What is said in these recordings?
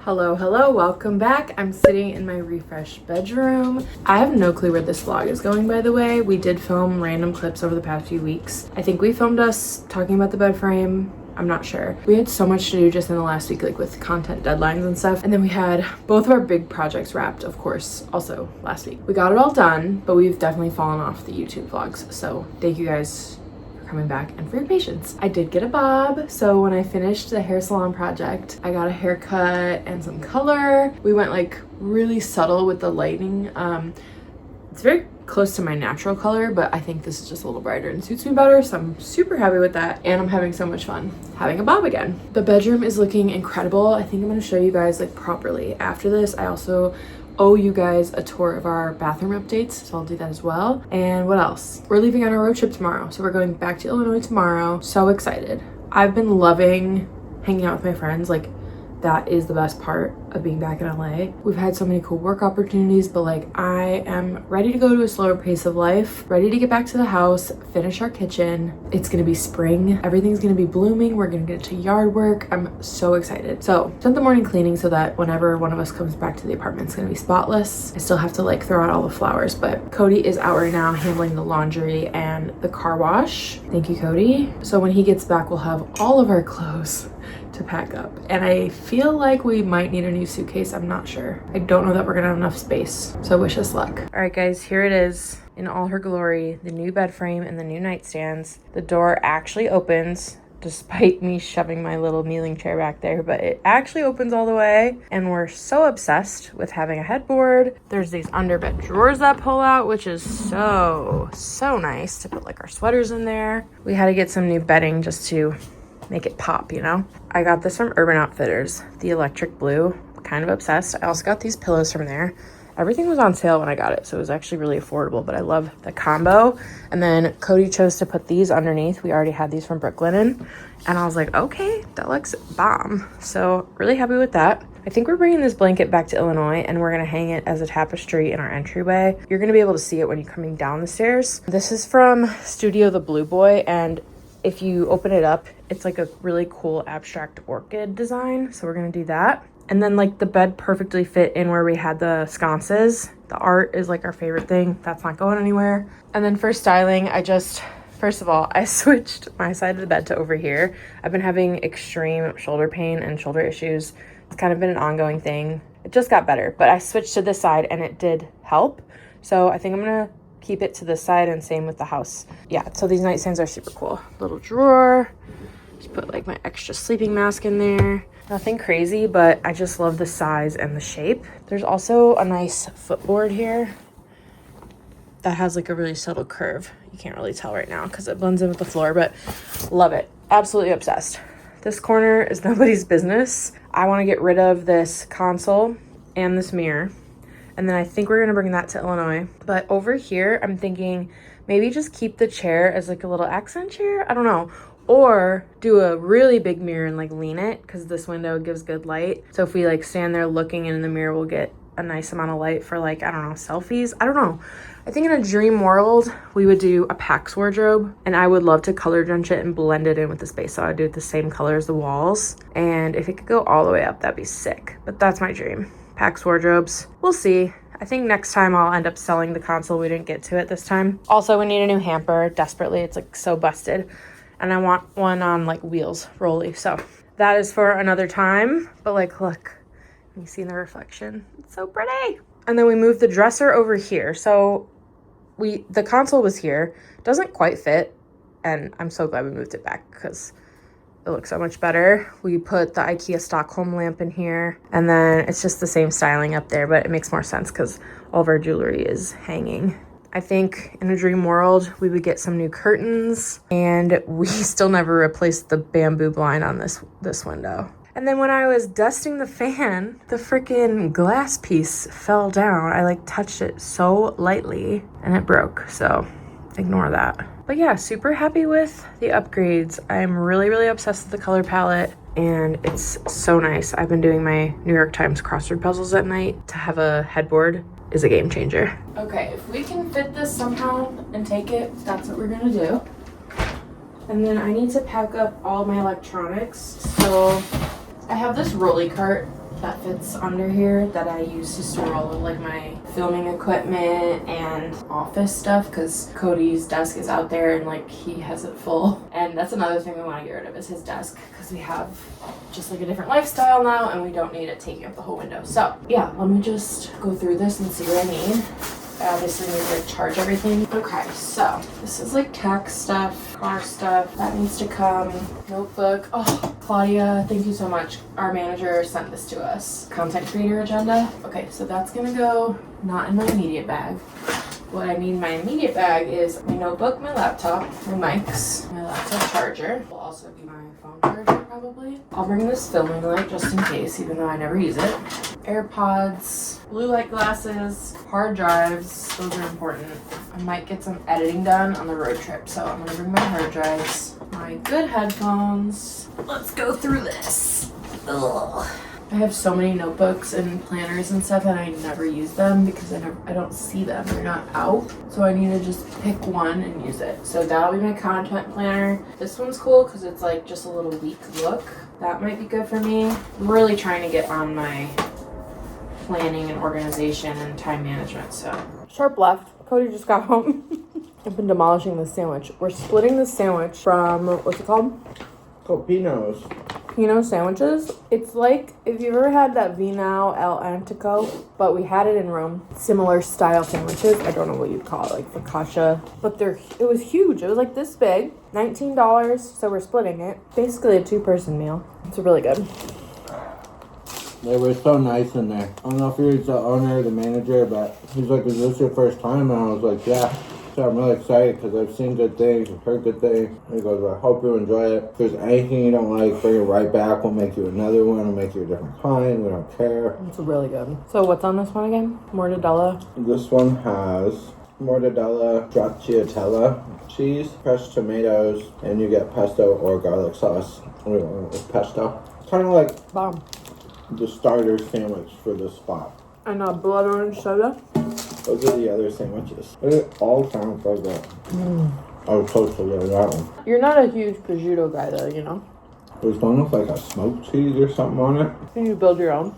Hello, welcome back. I'm sitting in my refreshed bedroom. I have no clue where this vlog is going, by the way. We did film random clips over the past few weeks. I think we filmed us talking about the bed frame. I'm not sure. We had so much to do just in the last week, like with content deadlines and stuff. And then we had both of our big projects wrapped, of course, also last week. We got it all done, but we've definitely fallen off the YouTube vlogs. So thank you guys coming back and for your patience. I did get a bob, so when I finished the hair salon project, I got a haircut and some color. We went like really subtle with the lighting. It's very close to my natural color, but I think this is just a little brighter and suits me better, so I'm super happy with that, and I'm having so much fun having a bob again. The bedroom is looking incredible. I think I'm going to show you guys like properly after this. I also owe you guys a tour of our bathroom updates, so I'll do that as well. And what else? We're leaving on a road trip tomorrow, so we're going back to Illinois tomorrow. So excited. I've been loving hanging out with my friends. Like, that is the best part of being back in LA. We've had so many cool work opportunities, but like I am ready to go to a slower pace of life, ready to get back to the house, finish our kitchen. It's gonna be spring. Everything's gonna be blooming. We're gonna get to yard work. I'm so excited. So spent the morning cleaning so that whenever one of us comes back to the apartment, it's gonna be spotless. I still have to like throw out all the flowers, but Cody is out right now handling the laundry and the car wash. Thank you, Cody. So when he gets back, we'll have all of our clothes to pack up, and I feel like we might need a new suitcase. I'm not sure. I don't know that we're gonna have enough space, so wish us luck. All right guys, here it is in all her glory, the new bed frame and the new nightstands. The door actually opens despite me shoving my little kneeling chair back there, but it actually opens all the way, and we're so obsessed with having a headboard. There's these underbed drawers that pull out, which is so nice to put like our sweaters in there. We had to get some new bedding just to make it pop, you know? I got this from Urban Outfitters, the electric blue. Kind of obsessed. I also got these pillows from there. Everything was on sale when I got it, so it was actually really affordable, but I love the combo. And then Cody chose to put these underneath. We already had these from Brooklinen, and I was like, okay, that looks bomb. So really happy with that. I think we're bringing this blanket back to Illinois, and we're gonna hang it as a tapestry in our entryway. You're gonna be able to see it when you're coming down the stairs. This is from Studio the Blue Boy, and if you open it up, it's like a really cool abstract orchid design. So we're gonna do that. And then like the bed perfectly fit in where we had the sconces. The art is like our favorite thing. That's not going anywhere. And then for styling, first of all, I switched my side of the bed to over here. I've been having extreme shoulder pain and shoulder issues. It's kind of been an ongoing thing. It just got better, but I switched to this side and it did help. So I think I'm gonna keep it to this side, and same with the house. Yeah, so these nightstands are super cool. Little drawer, just put like my extra sleeping mask in there. Nothing crazy, but I just love the size and the shape. There's also a nice footboard here that has like a really subtle curve. You can't really tell right now because it blends in with the floor, but love it. Absolutely obsessed. This corner is nobody's business. I want to get rid of this console and this mirror. And then I think we're gonna bring that to Illinois. But over here, I'm thinking maybe just keep the chair as like a little accent chair. I don't know. Or do a really big mirror and like lean it, because this window gives good light. So if we like stand there looking in the mirror, we'll get a nice amount of light for like, I don't know, selfies. I don't know. I think in a dream world, we would do a PAX wardrobe, and I would love to color drench it and blend it in with the space. So I'd do it the same color as the walls. And if it could go all the way up, that'd be sick. But that's my dream. PAX wardrobes. We'll see. I think next time I'll end up selling the console. We didn't get to it this time. Also, we need a new hamper desperately. It's like so busted. And I want one on like wheels, rolly. So that is for another time. But like, look, you see the reflection. It's so pretty. And then we moved the dresser over here. So the console was here. Doesn't quite fit. And I'm so glad we moved it back because it looks so much better. We put the IKEA Stockholm lamp in here, and then it's just the same styling up there, but it makes more sense because all of our jewelry is hanging. I think in a dream world, we would get some new curtains, and we still never replaced the bamboo blind on this window. And then when I was dusting the fan, the freaking glass piece fell down. I like touched it so lightly and it broke, so ignore that. But yeah, super happy with the upgrades. I'm really obsessed with the color palette, and it's so nice. I've been doing my New York Times crossword puzzles at night. To have a headboard is a game changer. Okay, if we can fit this somehow and take it, that's what we're gonna do. And then I need to pack up all my electronics. So I have this rolly cart that fits under here that I use to store all of like my filming equipment and office stuff, because Cody's desk is out there and like he has it full. And that's another thing we want to get rid of, is his desk, because we have just like a different lifestyle now and we don't need it taking up the whole window. So yeah, let me just go through this and see what I need. I obviously need to like charge everything. Okay, so this is like tax stuff, car stuff. That needs to come. Notebook. Oh, Claudia, thank you so much. Our manager sent this to us. Content creator agenda. Okay, so that's gonna go not in my immediate bag. What I need in my immediate bag is my notebook, my laptop, my mics, my laptop charger. Will also be my phone charger probably. I'll bring this filming light just in case, even though I never use it. AirPods, blue light glasses, hard drives. Those are important. I might get some editing done on the road trip, so I'm gonna bring my hard drives, my good headphones. Let's go through this. Ugh. I have so many notebooks and planners and stuff, and I never use them because I don't see them. They're not out. So I need to just pick one and use it. So that'll be my content planner. This one's cool because it's like just a little week look. That might be good for me. I'm really trying to get on my planning and organization and time management, so. Sharp left. Cody just got home. I've been demolishing this sandwich. We're splitting the sandwich from, what's it called? Copino's. Pino sandwiches. It's like if you've ever had that Vino al Antico, but we had it in Rome. Similar style sandwiches. I don't know what you'd call it, like focaccia, but it was huge. It was like this big. $19, so we're splitting it. Basically a 2-person meal. It's really good. They were so nice in there. I don't know if he's the owner or the manager, but he's like, "Is this your first time?" And I was like, "Yeah." So I'm really excited because I've seen good things, I've heard good things. He goes, "I hope you enjoy it. If there's anything you don't like, bring it right back. We'll make you another one. We'll make you a different kind. We don't care." It's really good. So what's on this one again? Mortadella. This one has mortadella, stracciatella, cheese, fresh tomatoes, and you get pesto or garlic sauce. We went with pesto. It's kind of like Bomb. the starter sandwich for the spot. And a blood orange soda. Those are the other sandwiches. It all sounds like that. I was supposed to get that one. You're not a huge prosciutto guy though, you know? There's one with like a smoked cheese or something on it. Can you build your own?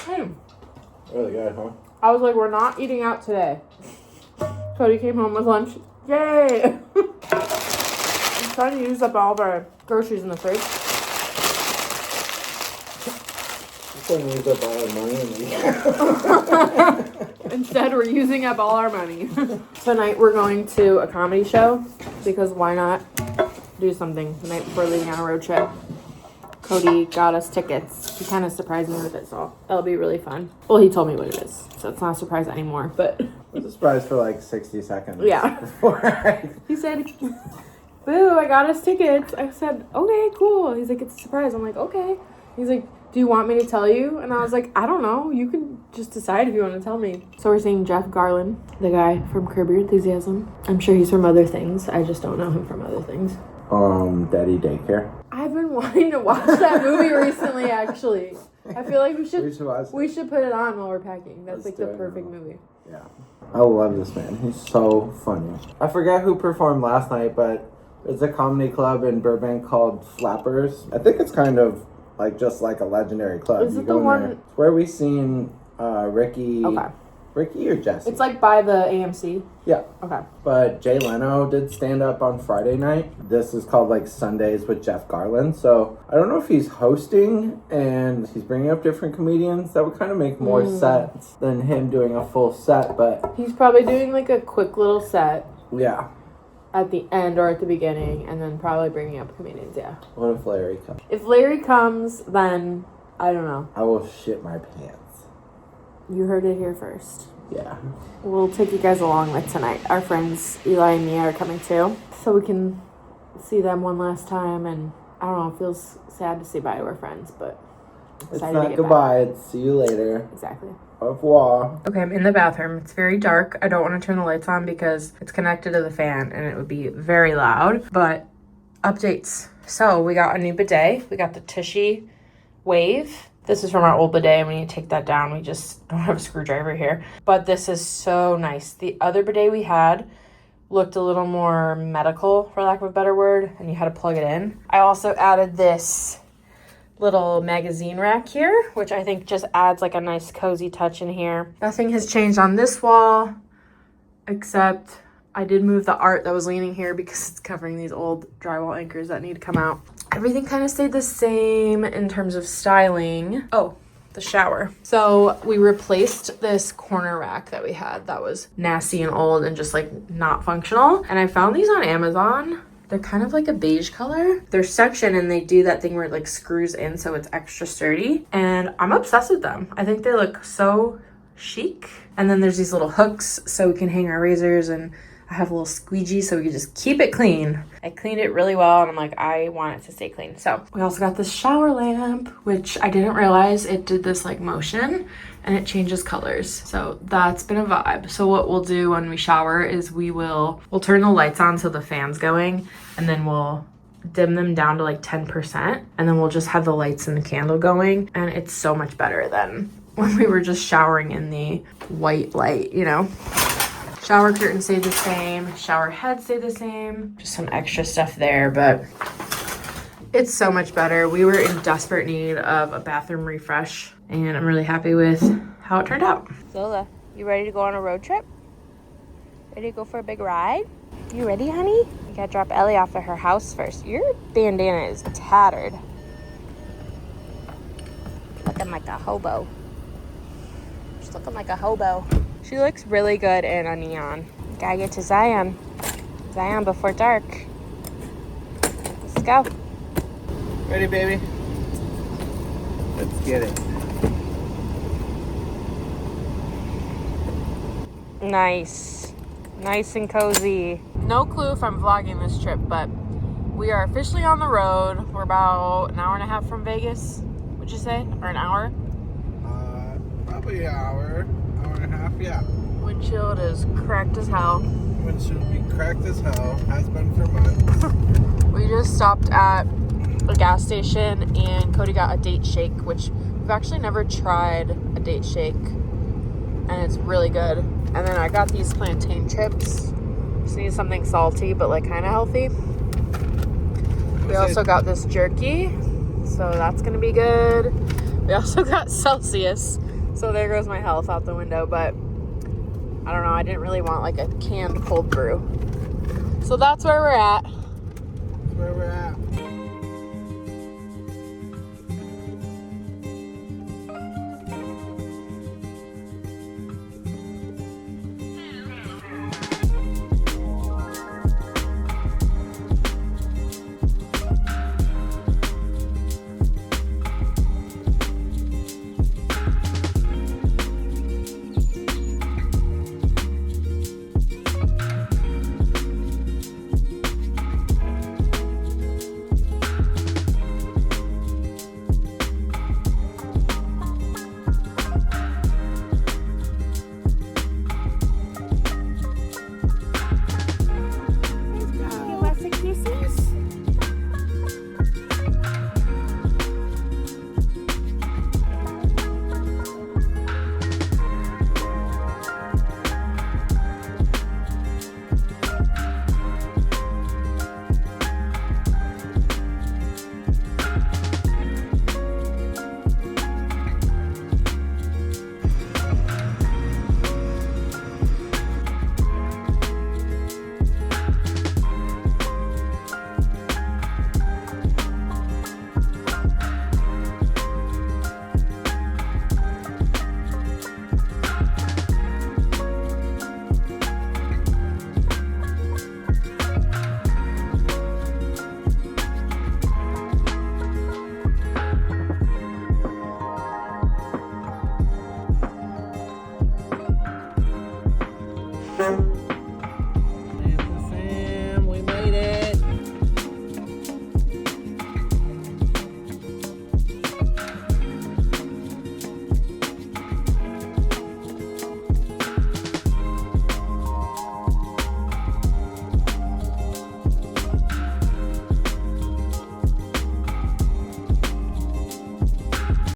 Really good, huh? I was like, we're not eating out today. Cody came home with lunch. Yay! I'm trying to use up all of our groceries in the fridge. Couldn't use up all our money. Instead, we're using up all our money. Tonight, we're going to a comedy show because why not do something the night before leaving on a road trip. Cody got us tickets. He kind of surprised me with it, so that'll be really fun. Well, he told me what it is, so it's not a surprise anymore, but... It was a surprise for like 60 seconds. Yeah. He said, "Boo, I got us tickets." I said, "Okay, cool." He's like, "It's a surprise." I'm like, "Okay." He's like, "Do you want me to tell you?" And I was like, "I don't know. You can just decide if you want to tell me." So we're seeing Jeff Garland, the guy from Curb Your Enthusiasm. I'm sure he's from other things. I just don't know him from other things. Daddy Daycare. I've been wanting to watch that movie recently, actually. I feel like we should put it on while we're packing. That's like the perfect movie. Yeah. I love this man. He's so funny. I forget who performed last night, but it's a comedy club in Burbank called Flappers. I think it's kind of like just like a legendary club. Is it the one? It's where we seen Ricky. Okay. Ricky or Jesse? It's like by the AMC. Yeah. Okay. But Jay Leno did stand up on Friday night. This is called like Sundays with Jeff Garland. So I don't know if he's hosting and he's bringing up different comedians. That would kind of make more sense than him doing a full set. But he's probably doing like a quick little set. Yeah. At the end or at the beginning, and then probably bringing up comedians, yeah. What if Larry comes? If Larry comes, then I don't know. I will shit my pants. You heard it here first. Yeah. We'll take you guys along with tonight. Our friends Eli and Mia are coming too, so we can see them one last time. And I don't know, it feels sad to say bye to our friends, but it's not goodbye. It's see you later. Exactly. Au revoir. Okay, I'm in the bathroom. It's very dark. I don't want to turn the lights on because it's connected to the fan and it would be very loud. But updates. So we got a new bidet. We got the Tushy Wave. This is from our old bidet and we need to take that down. We just don't have a screwdriver here. But this is so nice. The other bidet we had looked a little more medical, for lack of a better word, and you had to plug it in. I also added this little magazine rack here, which I think just adds like a nice cozy touch in here. Nothing has changed on this wall, except I did move the art that was leaning here because it's covering these old drywall anchors that need to come out. Everything kind of stayed the same in terms of styling. Oh, the shower. So we replaced this corner rack that we had that was nasty and old and just like not functional. And I found these on Amazon. They're kind of like a beige color. They're suction and they do that thing where it like screws in so it's extra sturdy. And I'm obsessed with them. I think they look so chic. And then there's these little hooks so we can hang our razors, and I have a little squeegee so we can just keep it clean. I cleaned it really well and I'm like, I want it to stay clean. So we also got this shower lamp, which I didn't realize it did this like motion and it changes colors. So that's been a vibe. So what we'll do when we shower is we'll turn the lights on so the fan's going, and then we'll dim them down to like 10%, and then we'll just have the lights and the candle going, and it's so much better than when we were just showering in the white light, you know? Shower curtain stayed the same, shower head stayed the same, just some extra stuff there, but it's so much better. We were in desperate need of a bathroom refresh, and I'm really happy with how it turned out. Zola, you ready to go on a road trip? Ready to go for a big ride? You ready, honey? You gotta drop Ellie off at her house first. Your bandana is tattered. Looking like a hobo. She's looking like a hobo. She looks really good in a neon. Gotta get to Zion. Zion before dark. Let's go. Ready, baby? Let's get it. Nice. Nice and cozy. No clue if I'm vlogging this trip, but we are officially on the road. We're about an hour and a half from Vegas, would you say? Or an hour? Probably an hour and a half, yeah. Windshield is cracked as hell. Windshield be cracked as hell. Has been for months. We just stopped at a gas station and Cody got a date shake, which we've actually never tried a date shake, and it's really good. And then I got these plantain chips. Just need something salty but like kind of healthy. We also got this jerky, so that's gonna be good. We also got Celsius, so there goes my health out the window, but I don't know, I didn't really want like a canned cold brew. So that's where we're at. That's where we're at. Thank